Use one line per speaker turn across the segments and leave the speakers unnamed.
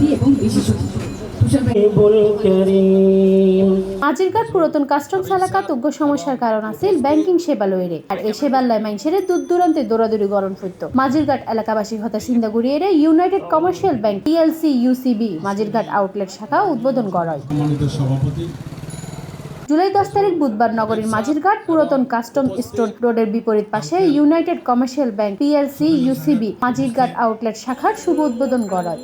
সুবিধাভোগী এবং বিশেষজ্ঞ।
মাঝিরঘাট পুরাতন কাস্টমস এলাকা তুগ্য সমস্যার কারণ আছিল ব্যাংকিং সেবা লইরে আর এই সেবার লাই মাইনসেরে দূর দূরান্তে দৌড়াদৌড়ি গরম ফুটত। মাঝিরঘাট এলাকাবাসী হতা চিন্তা ঘুরিয়ে United commercial bank PLC UCB Majherghat outlet শাখা উদ্বোধন করা হয়। জুলাই 10 তারিখ বুধবার নগরীর মাঝিরঘাট পুরাতন কাস্টম স্টোর রোডের বিপরীত পাশে United commercial bank PLC UCB Majherghat outlet শাখার শুভ উদ্বোধন করা হয়।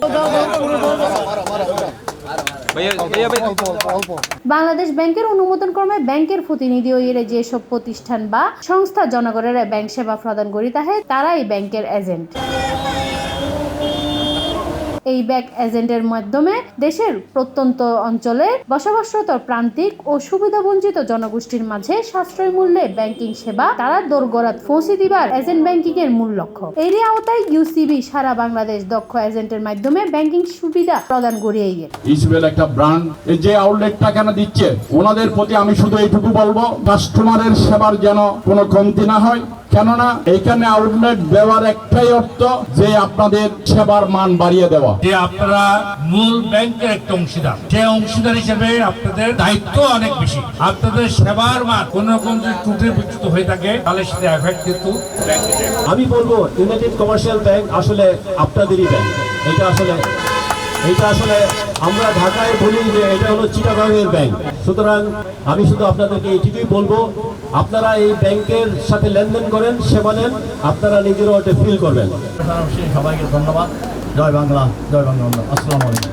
বাংলাদেশ ব্যাংকের অনুমোদন ক্রমে ব্যাংকের প্রতিনিধি হইয়ে যেসব প্রতিষ্ঠান বা সংস্থা জনগণের ব্যাংক সেবা প্রদান করি তাহে তারাই ব্যাংকের এজেন্ট। এই ব্যাংক এজেন্টের মাধ্যমে দেশের প্রত্যন্ত অঞ্চলে বসবাসরত প্রান্তিক ও সুবিধাবঞ্চিত জনগোষ্ঠীর মাঝে সাশ্রয় মূল্যে ব্যাংকিং সেবা তারা দোরগোড়াত পৌঁছে দিবার এজেন্ট ব্যাংকিং এর মূল লক্ষ্য। এর আওতায় ইউসিবি সারা বাংলাদেশ দক্ষ এজেন্টের মাধ্যমে ব্যাংকিং সুবিধা প্রদান করিয়ে
ইসবেল একটা ব্র্যান্ড যে আউটলেটটা কেন দিচ্ছে ওনাদের প্রতি আমি শুধু এইটুকু বলবো কাস্টমারের সেবার যেন কোনো কমতি না হয়, কেননা এখানে আউটলেট দেওয়ার একটাই অর্থ যে আপনাদের সেবার মান বাড়িয়ে দেওয়া।
যে আপনারা মূল ব্যাংকের একটা অংশীদার, সেই অংশীদার হিসেবে আপনাদের দায়িত্ব অনেক বেশি। আপনাদের সেবার মান কোন রকম যদি ত্রুটি বিচ্যুত হয়ে থাকে তাহলে সেটা এফেক্ট কিন্তু ব্যাংকে।
আমি বলবো ইউনাইটেড কমার্শিয়াল ব্যাংক আসলে আপনাদেরই ব্যাংক। এটা আসলে আমরা ঢাকায় বলি যে এটা হলো চিটাগাংয়ের ব্যাংক। সুতরাং আমি শুধু আপনাদেরকে এইটুকুই বলবো, আপনারা এই ব্যাংকের সাথে লেনদেন করেন, সেবা নেন, আপনারা নিজেরাও এটা ফিল করবেন।
সবাইকে ধন্যবাদ। জয় বাংলা, জয় বাংলা। আসসালামু আলাইকুম।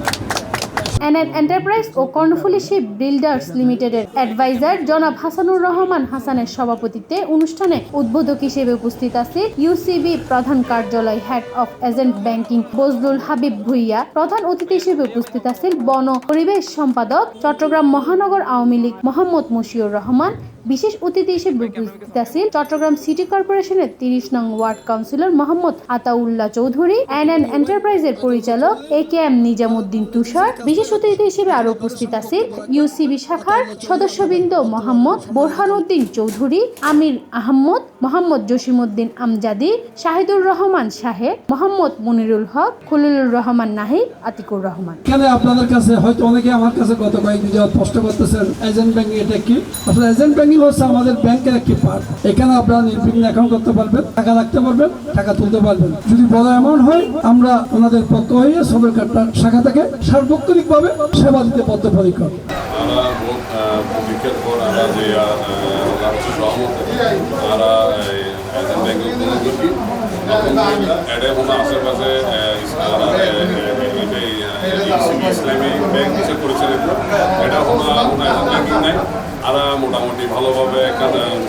এনএন এন্টারপ্রাইজ ও কর্ণফুলী শিপ বিল্ডার্স লিমিটেডের অ্যাডভাইজার জনাব হাসানুর রহমান হাসানের সভাপতিত্বে অনুষ্ঠানে উদ্বোধক হিসেবে উপস্থিত আছে ইউসিবি প্রধান কার্যালয় head of agent banking Bazlul Habib Bhuiyan. প্রধান অতিথি হিসেবে উপস্থিত আছেন বন পরিবেশ সম্পাদক চট্টগ্রাম মহানগর আওয়ামী লীগ মোহাম্মদ মশিউর রহমান। বিশেষ অতিথি হিসেবে উপস্থিত আছেন চট্টগ্রাম সিটি কর্পোরেশনের 30 নং ward councillor Mohammad Ataullah Chowdhury, NN এন্টারপ্রাইজের পরিচালক একেএম নিজামুদ্দিন তুষার। বিশেষ অতিথি হিসেবে আরো উপস্থিত আছেন ইউসিবি শাখার সদস্যবৃন্দ মোহাম্মদ বোরহানউদ্দিন চৌধুরী, আমির আহমদ, মোহাম্মদ জসিমউদ্দিন আমজাদি, শাহিদুর রহমান শাহে, মোহাম্মদ মুনিরুল হক, খলিলুর রহমান নাহিদ, আতিকুর রহমান।
এখানে আপনাদের কাছে হয়তো অনেকে আমার কাছে গত কয়েকদিন যাওয়ার প্রশ্ন করতেছেন এজেন্ট ব্যাংকিং এটা কি? আসলে এজেন্ট ব্যাংকিং হচ্ছে আমাদের ব্যাংকের একটি পার্ট। এখানে আপনারা নির্বিঘ্নে অ্যাকাউন্ট করতে পারবেন, টাকা রাখতে পারবেন, টাকা তুলতে পারবেন। যদি বড় অ্যামাউন্ট হয় আমরা ওনাদের পক্ষ হয়ে সদর কাট্টা শাখা থেকে সার্বক্ষণিকভাবে সেবা দিতে বদ্ধপরিকর।
আশেপাশে ইসলামী ব্যাংক হিসেবে পরিচালিত, এটা ব্যাংকিং নাই। আমরা মোটামুটি ভালোভাবে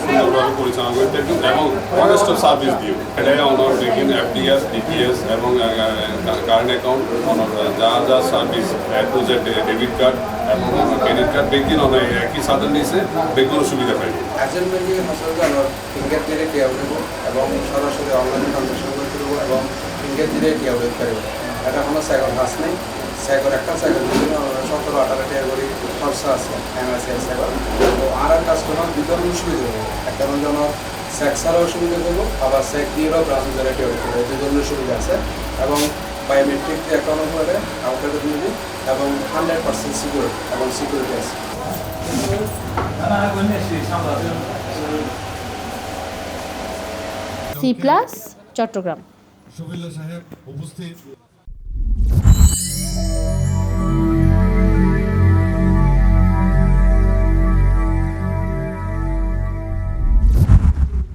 সুন্দরভাবে পরিচালনা করে থাকি এবং অনেস্ট সার্ভিস দিও। এটাই আমার ব্যাংকিং এফডিএস, ডিপিএস এবং কারেন্ট অ্যাকাউন্ট যা যা service to Z debit card এবং ক্রেডিট কার্ড ব্যাংকিং অনেক একই সাধন দিয়েছে, ব্যাংকের সুবিধা পাই।
এজেন্ট ব্যাংকিং আসলে আমার ফিঙ্গার দিয়ে টিয়া দেবো এবং সরাসরি অনলাইনে ট্রানজাকশন করতে দেবো এবং ফিঙ্গার দিয়ে টিয়া করতে পারবো। এটা কোনো সাইকেল হাস নেই। সাইকেল একটা সাইকেল 17-18 টাকা করে খরচা আছে এমএসএল সাইকেল। তো আর কাস্টমার দুধরনের সুবিধা দেবো, একটা যেন স্যাক ছাড়াও সুবিধা দেবো, আবার স্যাক দিয়েও ব্রাঞ্চ দ্বারা টিয়া করতে হবে, দুধরনের সুবিধা আছে। এবং বায়োমেট্রিক দিয়ে অ্যাকাউন্ট করে আউটলেটে দিয়ে দিই এবং 100% সিকিউর এবং সিকিউরিটি আছে।
C plus Chittagong.
শফিউল্লাহ সাহেব উপস্থিত।